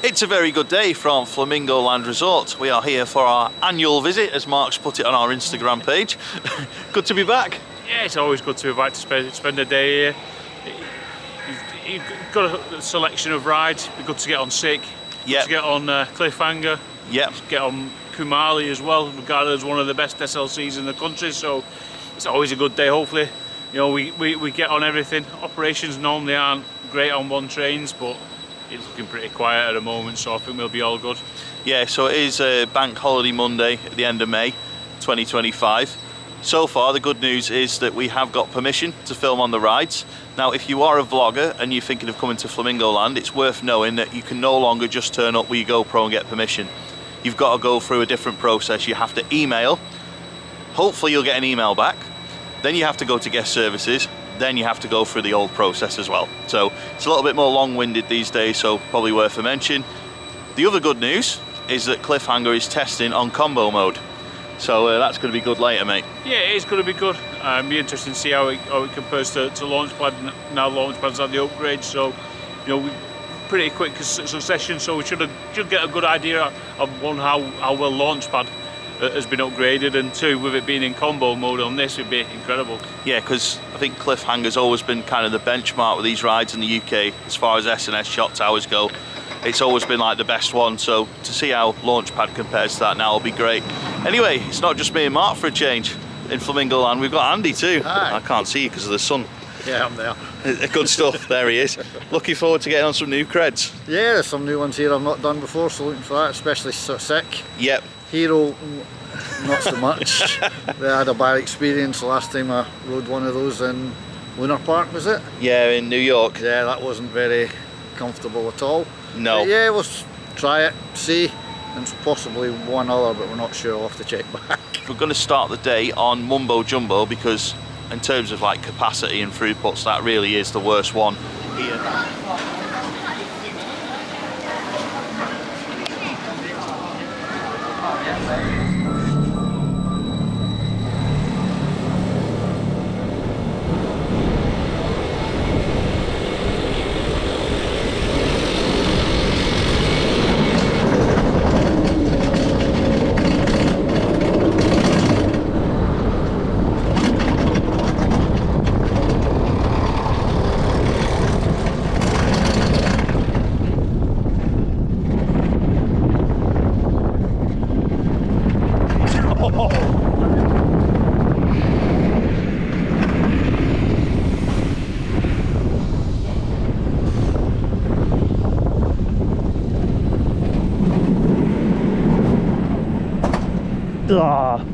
It's a very good day from Flamingo Land Resort. We are here for our annual visit, as Mark's put it on our Instagram page. Good to be back. Yeah, it's always good to be back to spend a day here. You've got a selection of rides. It'd be good to get on Sik, Yep. to get on Cliffhanger, Yep. get on Kumali as well, regarded as one of the best SLCs in the country. So it's always a good day. Hopefully, you know, we get on everything. Operations normally aren't great on one trains, but it's looking pretty quiet at the moment, so I think we'll be all good. Yeah, so it is a bank holiday Monday at the end of May 2025. So far, the good news is that we have got permission to film on the rides. Now, if you are a vlogger and you're thinking of coming to Flamingo Land, it's worth knowing that you can no longer just turn up with your GoPro and get permission. You've got to go through a different process. You have to email. Hopefully you'll get an email back. Then you have to go to guest services. Then you have to go through the old process as well. So it's a little bit more long-winded these days, so probably worth a mention. The other good news is that Cliffhanger is testing on combo mode. So that's going to be good later, mate. Yeah, it is going to be good. It'll be interesting to see how it compares to Launchpad. Now Launchpad's had the upgrade, so you know, pretty quick succession. So we should get a good idea of one, how well Launchpad has been upgraded, and two, with it being in combo mode on this, would be incredible. Yeah, because I think Cliffhanger's always been kind of the benchmark with these rides in the UK as far as S&S shot towers go. It's always been like the best one, so to see how Launchpad compares to that now will be great. Anyway, it's not just me and Mark for a change in Flamingo Land. We've got Andy too. Hi. I can't see you because of the sun. Yeah, I'm there. Good stuff. There he is. Looking forward to getting on some new creds. Yeah, there's some new ones here I've not done before, so looking for that, especially Sik. Yep. Hero, not so much. They had a bad experience the last time I rode one of those in Lunar Park, was it? Yeah, in New York. Yeah, that wasn't very comfortable at all. No. But yeah, we'll try it, see, and possibly one other, but we're not sure. We'll have to check back. We're going to start the day on Mumbo Jumbo because in terms of like capacity and throughputs, that really is the worst one here. Ah.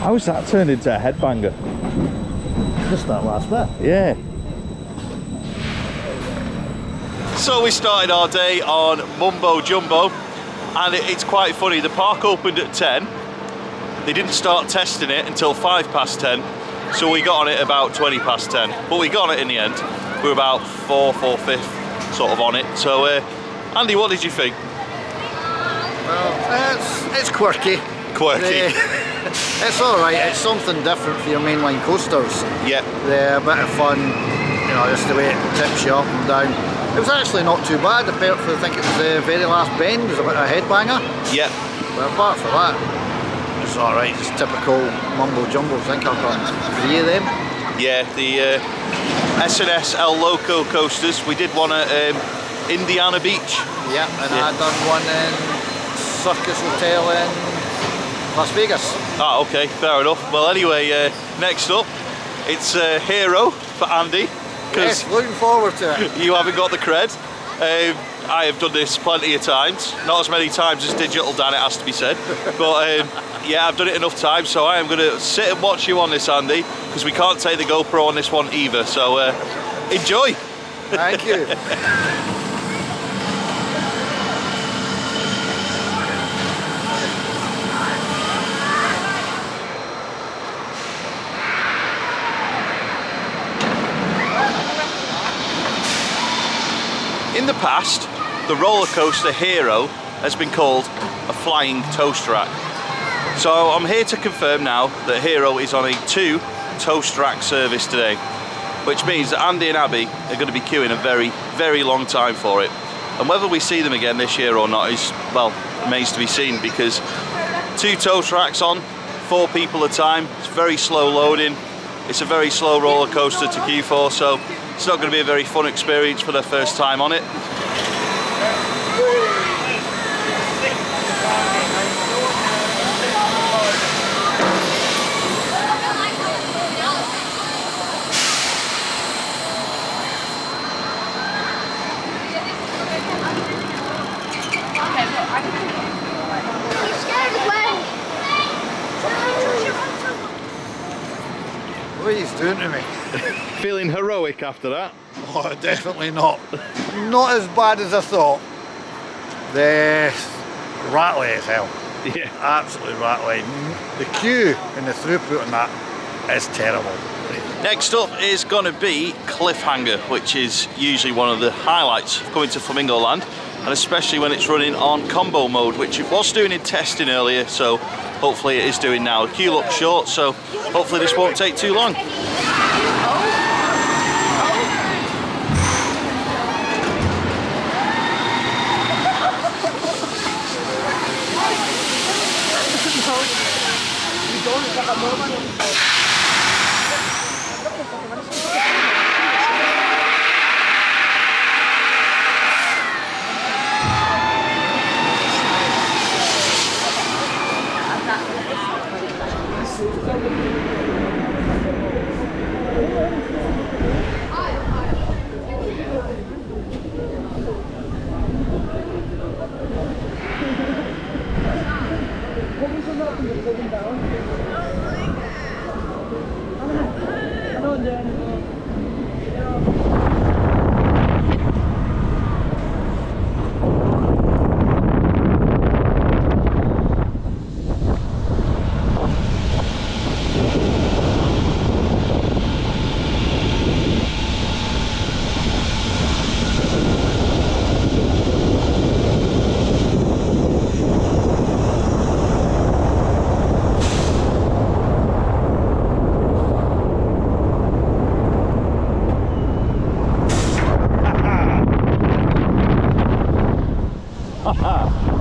How's that turned into a headbanger? Just that last bit. Yeah. So we started our day on Mumbo Jumbo, and it's quite funny. The park opened at 10. They didn't start testing it until 10:05, so we got on it about 10:20. But we got on it in the end. We were about 4/5 sort of on it. So Andy, what did you think? Well, it's quirky. Quirky. It's alright, it's something different for your mainline coasters. Yeah. They're a bit of fun, you know, just the way it tips you up and down. It was actually not too bad, apart from I think it was the very last bend, was a bit of a headbanger. Yeah. But apart from that, it's alright, just typical Mumbo Jumbo. I think I've got 3 of them. Yeah, the S&S El Loco coasters. We did one at Indiana Beach. Yeah, and I done one in Circus Hotel in Las Vegas. Ah, okay, fair enough. Well, anyway, next up, it's Hero for Andy. Yes, looking forward to it. You haven't got the cred. I have done this plenty of times, not as many times as Digital Dan, it has to be said, but yeah, I've done it enough times, so I am going to sit and watch you on this, Andy, because we can't take the GoPro on this one either, so enjoy. Thank you. in the past, the roller coaster Hero has been called a flying toast rack. So I'm here to confirm now that Hero is on a 2 toast rack service today, which means that Andy and Abby are going to be queuing a very, very long time for it. And whether we see them again this year or not is, well, remains to be seen, because 2 toast racks on, 4 people at a time, it's very slow loading, it's a very slow roller coaster to queue for, so it's not going to be a very fun experience for their first time on it. What he's doing to me. Feeling heroic after that? Oh, definitely not. Not as bad as I thought. The rattly as hell. Yeah. Absolutely rattly. The queue and the throughput on that is terrible. Next up is going to be Cliffhanger, which is usually one of the highlights of coming to Flamingo Land, and especially when it's running on combo mode, which it was doing in testing earlier, so hopefully it is doing now. The queue looks short, so hopefully this won't take too long.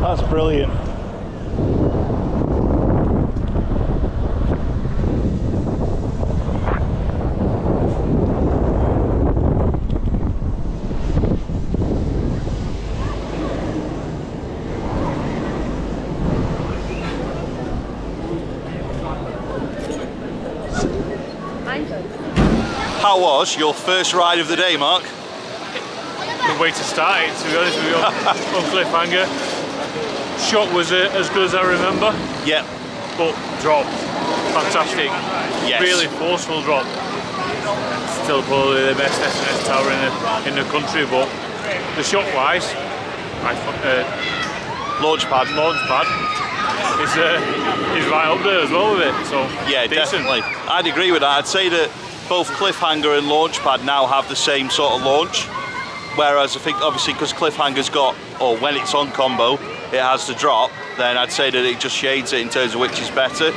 That's brilliant. How was your first ride of the day, Mark? Good way to start it, to be honest with you, on Cliffhanger. Shot was as good as I remember. Yep. But drop, fantastic. Yes. Really forceful drop. Still probably the best SNS tower in the country, but the shot wise, Launchpad is right up there as well with it. So yeah, decent. definitely. I'd agree with that. I'd say that both Cliffhanger and Launchpad now have the same sort of launch, whereas I think obviously because Cliffhanger's got, or when it's on combo, it has to drop, then I'd say that it just shades it in terms of which is better.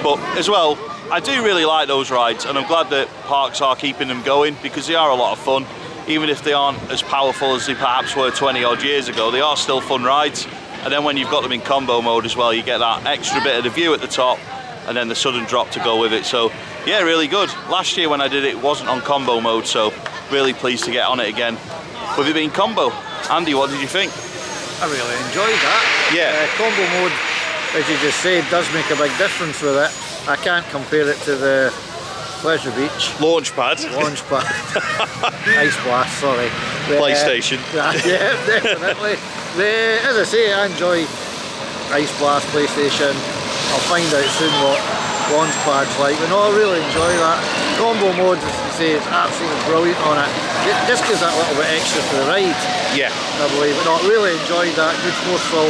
But as well, I do really like those rides, and I'm glad that parks are keeping them going, because they are a lot of fun. Even if they aren't as powerful as they perhaps were 20 odd years ago, they are still fun rides. And then when you've got them in combo mode as well, you get that extra bit of the view at the top, and then the sudden drop to go with it. So yeah, really good. Last year when I did it, it wasn't on combo mode, so really pleased to get on it again with it being combo. Andy, what did you think? I really enjoyed that. Yeah. Combo mode, as you just said, does make a big difference with it. I can't compare it to the Pleasure Beach. Launchpad. Ice Blast, sorry. PlayStation. Yeah, definitely. As I say, I enjoy Ice Blast, PlayStation. I'll find out soon what Launchpad's like. But no, I really enjoy that. Combo mode, as you say, it's absolutely brilliant on it. It just gives that little bit extra to the ride. Yeah. I believe. But no, I really enjoyed that. Good forceful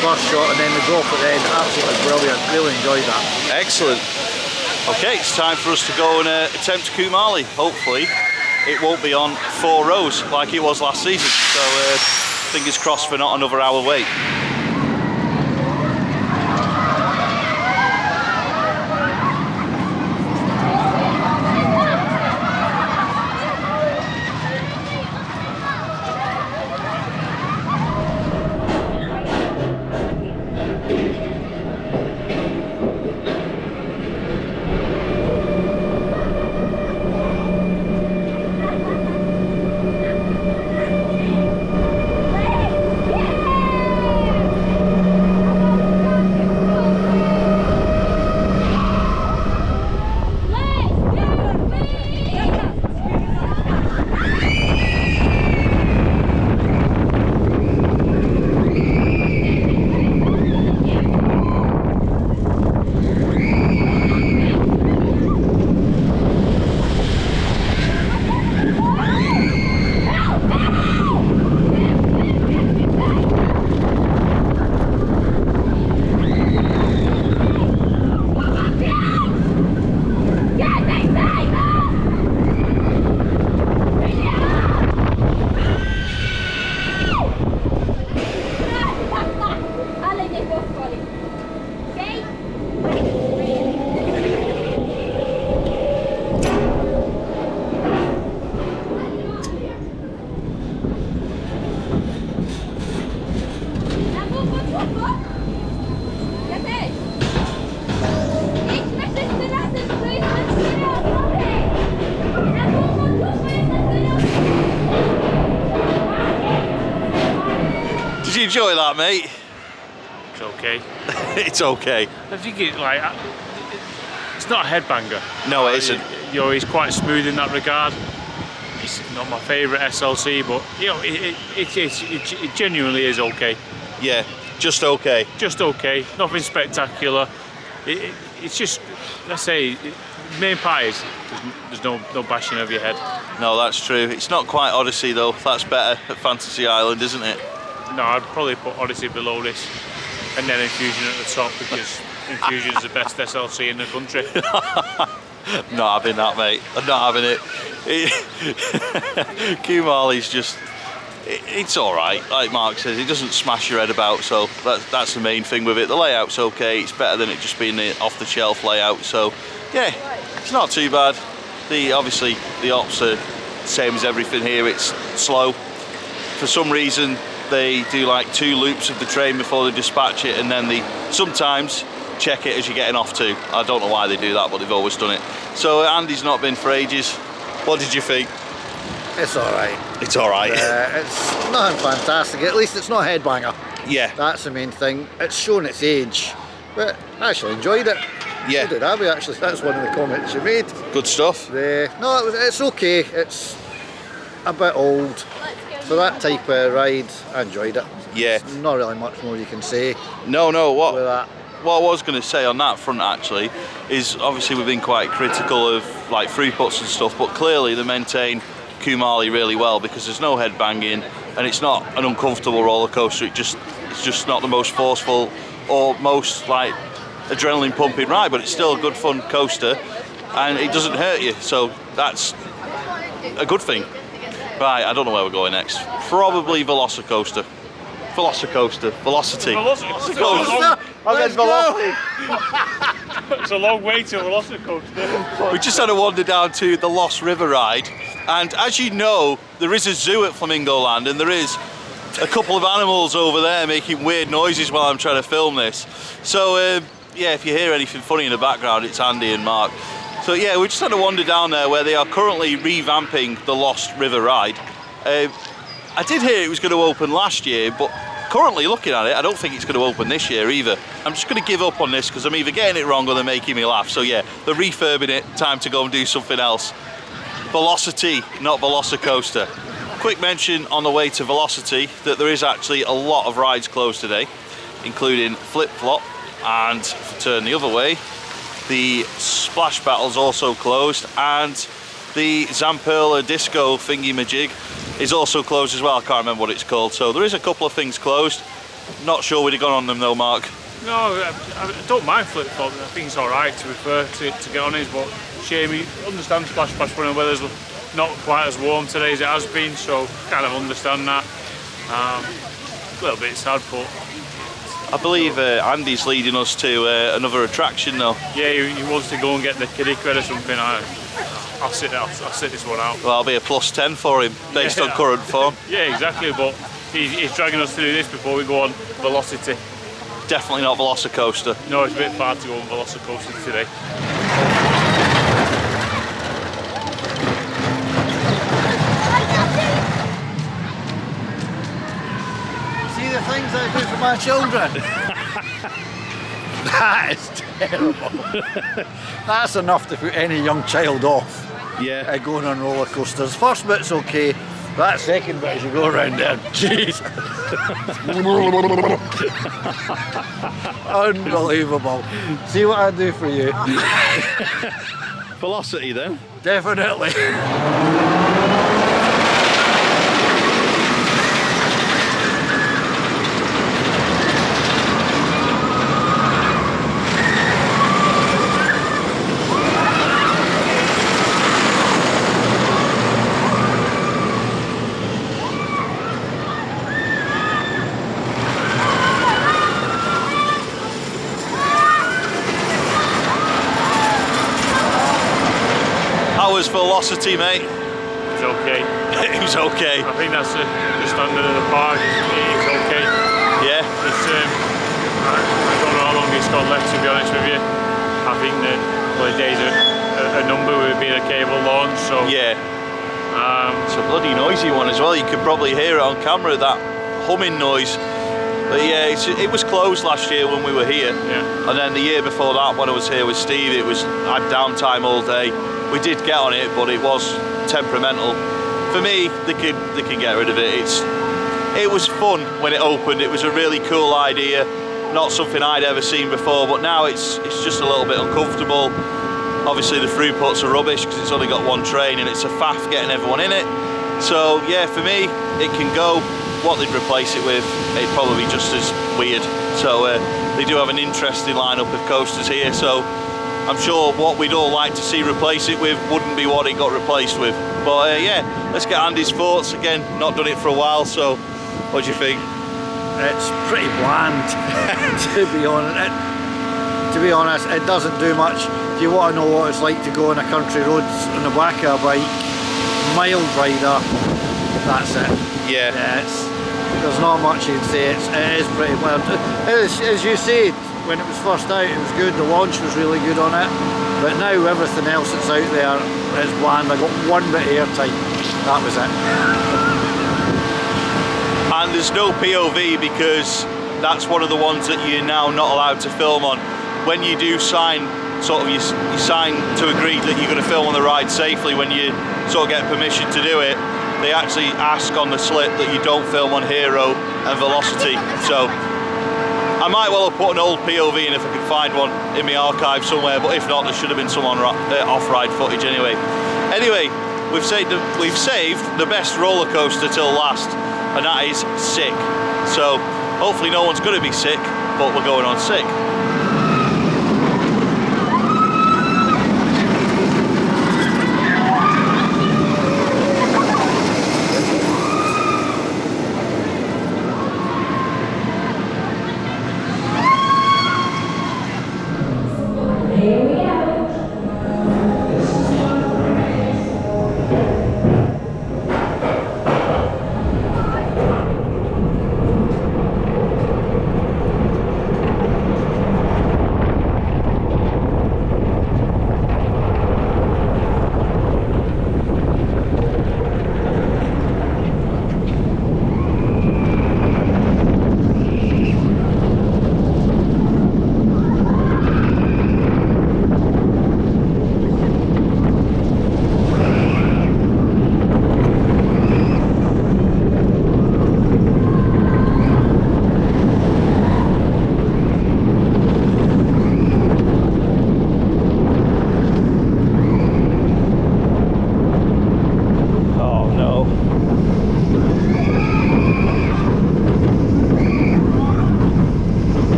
first shot, and then the drop at the end, absolutely brilliant. Really enjoyed that. Excellent. Okay, it's time for us to go and attempt Kumali, hopefully. it won't be on 4 rows like it was last season. So fingers crossed for not another hour wait. Did you enjoy that, mate? It's okay. It's okay. I think it's like, it's not a headbanger. No, it isn't. You know, he's quite smooth in that regard. It's not my favourite SLC, but you know, it genuinely is okay. Yeah, just okay. Just okay. Nothing spectacular. It's just, let's say, main part is there's no bashing over your head. No, that's true. It's not quite Odyssey though. That's better at Fantasy Island, isn't it? No, I'd probably put Odyssey below this, and then Infusion at the top, because Infusion is the best SLC in the country. Not having that, mate. I'm not having it. Kumali's just, it's all right. Like Mark says, it doesn't smash your head about, so that's the main thing with it. The layout's okay. It's better than it just being the off-the-shelf layout. So, yeah, it's not too bad. Obviously, the ops are same as everything here. It's slow. For some reason, they do like 2 loops of the train before they dispatch it, and then they sometimes check it as you're getting off too. I don't know why they do that, but they've always done it. So Andy's not been for ages. What did you think? It's alright. It's alright. It's nothing fantastic. At least it's not a headbanger. Yeah. That's the main thing. It's shown its age. But I actually enjoyed it. Yeah. So did Abby actually. That's one of the comments you made. Good stuff. No, it's okay. It's a bit old. For that type of ride, I enjoyed it. Yeah. There's not really much more you can say No, with that. What I was going to say on that front actually is obviously we've been quite critical of like throughputs and stuff, but clearly they maintain Kumali really well because there's no headbanging and it's not an uncomfortable roller coaster. It's just not the most forceful or most like adrenaline pumping ride, but it's still a good fun coaster and it doesn't hurt you, so that's a good thing. Right, I don't know where we're going next. Probably Velocicoaster. Velocity. Velocity. It's a long way to a Velocicoaster. We just had a wander down to the Lost River ride, and as you know, there is a zoo at Flamingo Land, and there is a couple of animals over there making weird noises while I'm trying to film this. So yeah, if you hear anything funny in the background, it's Andy and Mark. So yeah, we just had a wander down there where they are currently revamping the Lost River ride. I did hear it was going to open last year, but currently looking at it, I don't think it's going to open this year either. I'm just going to give up on this because I'm either getting it wrong or they're making me laugh. So yeah, they're refurbing it, time to go and do something else. Velocity, not Velocicoaster. Quick mention on the way to Velocity that there is actually a lot of rides closed today, including Flip Flop, and if you turn the other way, the Splash Battle's also closed, and the Zamperla Disco thingy-majig is also closed as well. I can't remember what it's called. So there is a couple of things closed. Not sure we'd have gone on them though, Mark. No, I don't mind Flip Flop. I think it's alright to refer to get on it, but shame you understand Splash Bash running where there's not quite as warm today as it has been, so kind of understand that. A little bit sad, but I believe Andy's leading us to another attraction though. yeah, he wants to go and get the kiddie crate or something. I'll sit this one out. Well, I'll be a +10 for him based on current form. Yeah, exactly, but he's dragging us to do this before we go on Velocity. Definitely not Velocicoaster. No, it's a bit far to go on Velocicoaster today. See the things I do for my children? That is terrible. That's enough to put any young child off. Yeah. Going on roller coasters. First bit's okay, that second bit as you go around there, jeez. Unbelievable. See what I do for you? Velocity then? Definitely. Velocity, mate. It's okay. It was okay. I think that's the standard of the park. It's okay. Yeah. It's I don't know how long it's got left, to be honest with you. I think that the days are a number with being a cable launch. So yeah. It's a bloody noisy one as well. You could probably hear it on camera, that humming noise. But yeah, it was closed last year when we were here. Yeah. And then the year before that, when I was here with Steve, it was had downtime all day. We did get on it, but it was temperamental. For me, they can get rid of it. It was fun when it opened. It was a really cool idea, not something I'd ever seen before. But now it's just a little bit uncomfortable. Obviously, the throughputs are rubbish because it's only got one train, and it's a faff getting everyone in it. So yeah, for me, it can go. What they'd replace it with, it'd probably be just as weird. So they do have an interesting lineup of coasters here. So I'm sure what we'd all like to see replace it with wouldn't be what it got replaced with. But yeah, let's get Andy's thoughts. Again, not done it for a while, so what do you think? It's pretty bland, to be honest. To be honest, it doesn't do much. If you want to know what it's like to go on a country roads on the back of a bike, mild rider, that's it. Yeah. There's not much you can say. It is pretty bland. As you said, when it was first out, it was good. The launch was really good on it. But now everything else that's out there is bland. I got one bit of airtime. That was it. And there's no POV because that's one of the ones that you're now not allowed to film on. When you do sign, you sign to agree that you're going to film on the ride safely. When you sort of get permission to do it, they actually ask on the slip that you don't film on Hero and Velocity. So I might well have put an old POV in if I could find one in my archive somewhere, but if not, there should have been some off-ride footage anyway. Anyway, we've saved the best roller coaster till last, and that is Sik. So hopefully no one's going to be sick, but we're going on Sik.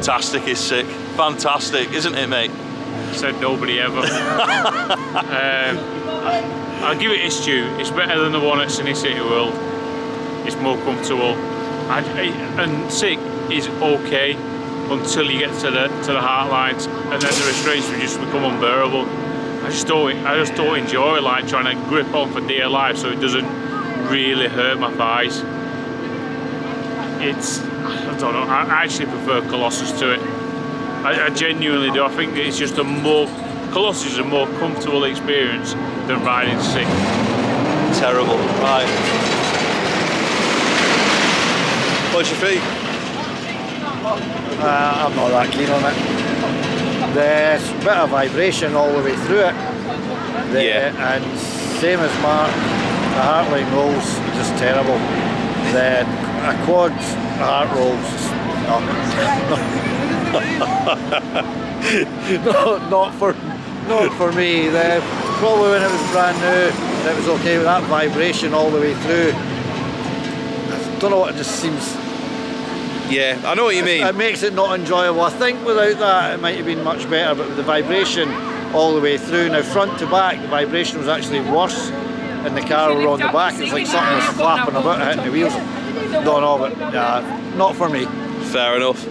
fantastic is Sik. Fantastic, isn't it, mate? Said nobody ever. I'll give it its due. It's better than the one at Cine City World. It's more comfortable. And Sik is okay until you get to the Heartlines, and then the restraints will just become unbearable. I just don't enjoy like trying to grip on for dear life so it doesn't really hurt my thighs. I don't know, I actually prefer Colossus to it. I genuinely do. I think it's just Colossus is a more comfortable experience than riding Sik. Terrible. Right. What's your feet? I'm not that keen on it. There's a bit of vibration all the way through it. And same as Mark, the Heartline rolls just terrible. The quads, the heart rolls, not for me. Probably when it was brand new, it was okay with that vibration all the way through. I don't know what, it just seems. Yeah, I know what you mean. It makes it not enjoyable. I think without that it might have been much better, but with the vibration all the way through. Now front to back, the vibration was actually worse in the car we were on the back. It's like something was flapping about hitting the wheels. Don't know, but not for me. Fair enough.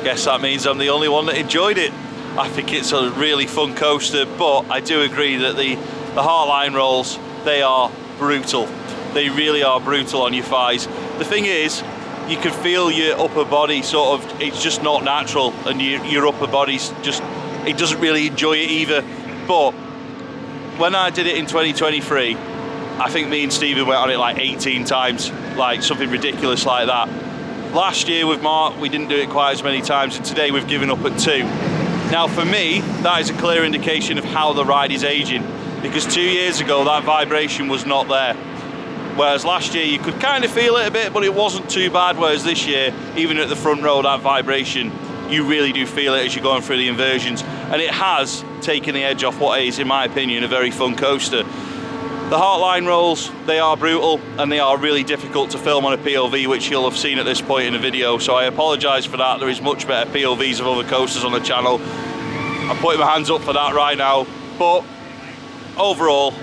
Guess that means I'm the only one that enjoyed it. I think it's a really fun coaster, but I do agree that the Heartline rolls, they are brutal. They really are brutal on your thighs. The thing is, you can feel your upper body sort of, it's just not natural, and your upper body's just, it doesn't really enjoy it either. But when I did it in 2023, I think me and Stephen went on it like 18 times, like something ridiculous like that. Last year with Mark, we didn't do it quite as many times, and today we've given up at 2. Now for me, that is a clear indication of how the ride is aging, because 2 years ago that vibration was not there. Whereas last year you could kind of feel it a bit, but it wasn't too bad, whereas this year, even at the front row, that vibration, you really do feel it as you're going through the inversions, and it has taken the edge off what is, in my opinion, a very fun coaster. The Heartline rolls, they are brutal and they are really difficult to film on a POV, which you'll have seen at this point in the video, so I apologise for that. There is much better POVs of other coasters on the channel. I'm putting my hands up for that right now, but overall,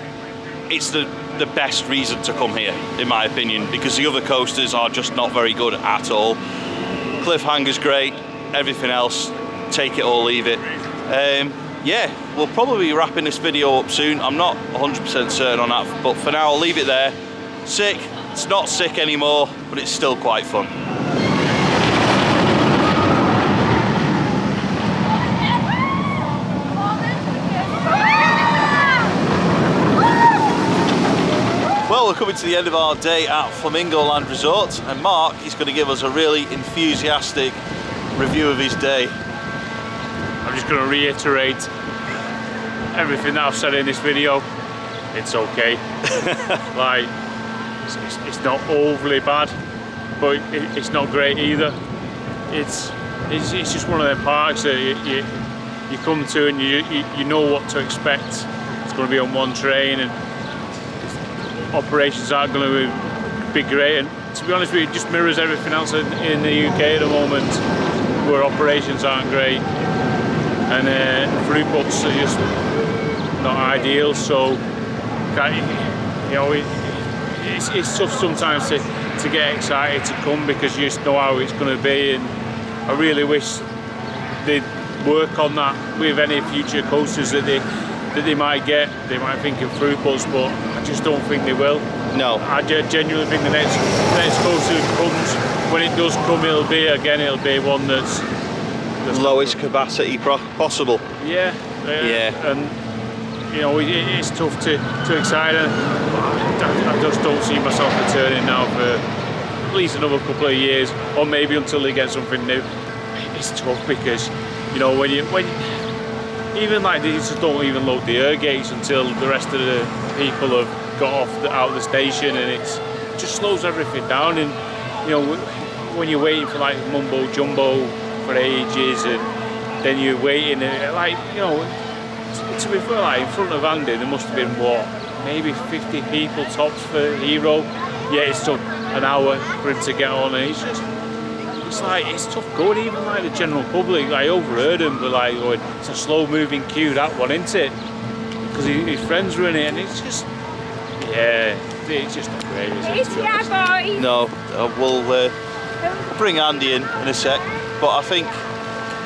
it's the best reason to come here, in my opinion, because the other coasters are just not very good at all. Cliffhanger's great, everything else, take it or leave it. Yeah, we'll probably be wrapping this video up soon. I'm not 100% certain on that, but for now I'll leave it there. Sik, it's not Sik anymore, but it's still quite fun. Well, we're coming to the end of our day at Flamingo Land Resort, and Mark is going to give us a really enthusiastic review of his day. I'm just going to reiterate everything that I've said in this video. It's okay. Like, it's not overly bad, but it's not great either. It's just one of them parks that you come to and you know what to expect. It's going to be on one train, and operations aren't going to be great. And to be honest with you, it just mirrors everything else in the UK at the moment, where operations aren't great. And throughputs are just not ideal, so you know, it's tough sometimes to get excited to come because you just know how it's going to be, and I really wish they'd work on that with any future coasters that they might get. They might think of throughputs, but I just don't think they will. No. I genuinely think the next coaster that comes, when it does come, it'll be one that's Lowest capacity possible. Yeah. And you know, it's tough to excite, and I just don't see myself returning now for at least another couple of years, or maybe until they get something new. It's tough because, you know, when even like they just don't even load the air gates until the rest of the people have got out of the station, and it just slows everything down. And you know, when you're waiting for like Mumbo Jumbo for ages, and then you're waiting, like, you know, to be fair, like in front of Andy there must have been what, maybe 50 people tops for Hero. Yeah, it's took an hour for him to get on, and he's it's tough going. Even like the general public, I overheard him, but like going, it's a slow moving queue, that one, isn't it? Because his friends were in it, and it's just, yeah, it's just not great, is it? Boys. No, we'll bring Andy in a sec, but I think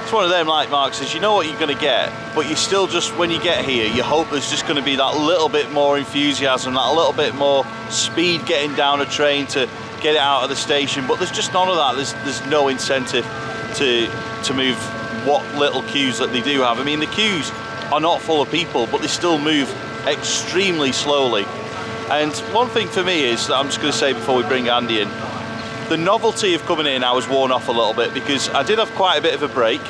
it's one of them, like Mark says, you know what you're going to get, but you still just, when you get here, you hope there's just going to be that little bit more enthusiasm, that little bit more speed getting down a train to get it out of the station, but there's just none of that. There's no incentive to move what little queues that they do have. I mean, the queues are not full of people, but they still move extremely slowly. And one thing for me is, that I'm just going to say before we bring Andy in, the novelty of coming in now has worn off a little bit, because I did have quite a bit of a break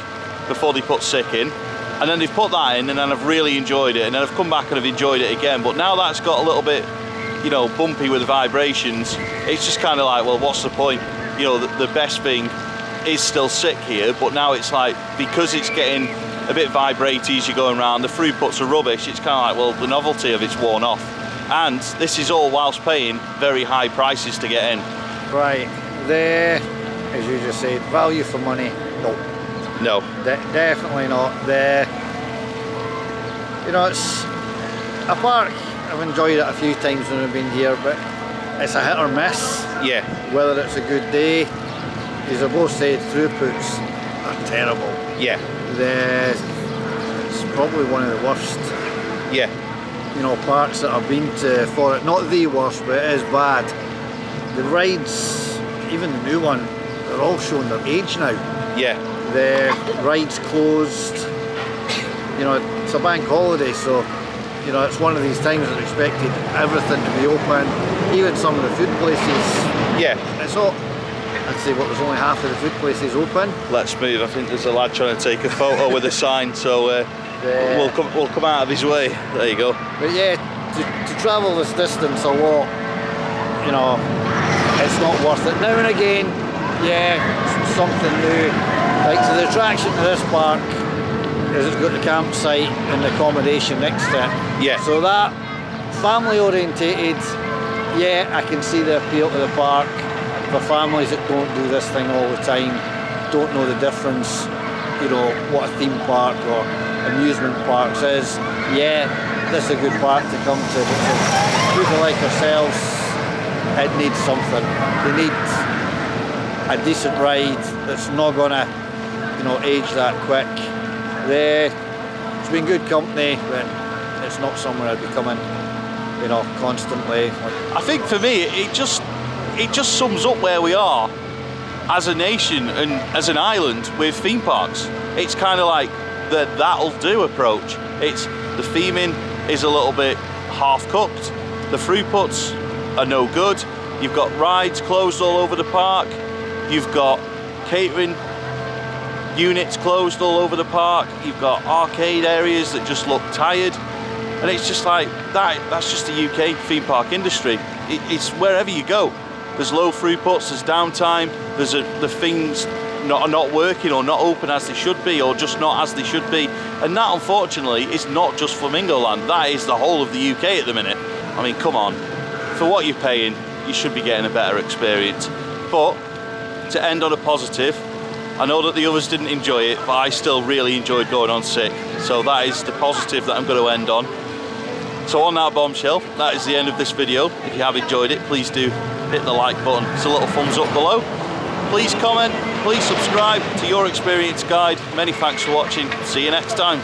before they put Sik in, and then they've put that in, and then I've really enjoyed it, and then I've come back and I've enjoyed it again. But now that's got a little bit, you know, bumpy with the vibrations, it's just kind of like, well, what's the point? You know, the best thing is still Sik here, but now it's like, because it's getting a bit vibraty as you're going around, the throughputs are rubbish, it's kind of like, well, the novelty of it's worn off. And this is all whilst paying very high prices to get in. Right, there, as you just said, value for money, no. No. Definitely not. There, you know, it's a park, I've enjoyed it a few times when I've been here, but it's a hit or miss. Yeah. Whether it's a good day, as I both said, throughputs are terrible. Yeah. It's probably one of the worst, Yeah. you know, parks that I've been to for it. Not the worst, but it is bad. The rides, even the new one, they're all showing their age now. Yeah. The rides closed. You know, it's a bank holiday, so you know, it's one of these times that expected everything to be open, even some of the food places. Yeah. It's all, I'd say, what, there's only half of the food places open. Let's move. I think there's a lad trying to take a photo with a sign, so we'll come out of his way. There you go. But yeah, to travel this distance a lot, you know, it's not worth it. Now and again, yeah, something new. Like, so the attraction to this park is it's got the campsite and the accommodation next to it. Yeah. So that, family orientated, yeah, I can see the appeal to the park. For families that don't do this thing all the time, don't know the difference, you know, what a theme park or amusement parks is, yeah, this is a good park to come to. But for people like ourselves, it needs something. They need a decent ride that's not gonna, you know, age that quick. It's been good company, but it's not somewhere I'd be coming, you know, constantly. I think for me, it just sums up where we are as a nation and as an island with theme parks. It's kind of like the that'll do approach. It's the theming is a little bit half cooked. The throughputs are no good. You've got rides closed all over the park. You've got catering units closed all over the park. You've got arcade areas that just look tired. And it's just like that's just the UK theme park industry. It's wherever you go. There's low throughputs, there's downtime, there's the things are not working or not open as they should be, or just not as they should be. And that, unfortunately, is not just Flamingo Land. That is the whole of the UK at the minute. I mean, come on. For what you're paying, you should be getting a better experience. But to end on a positive, I know that the others didn't enjoy it, but I still really enjoyed going on Sik. So that is the positive that I'm going to end on. So on that bombshell, that is the end of this video. If you have enjoyed it, please do hit the like button. It's a little thumbs up below. Please comment, please subscribe to Your Experience Guide. Many thanks for watching. See you next time.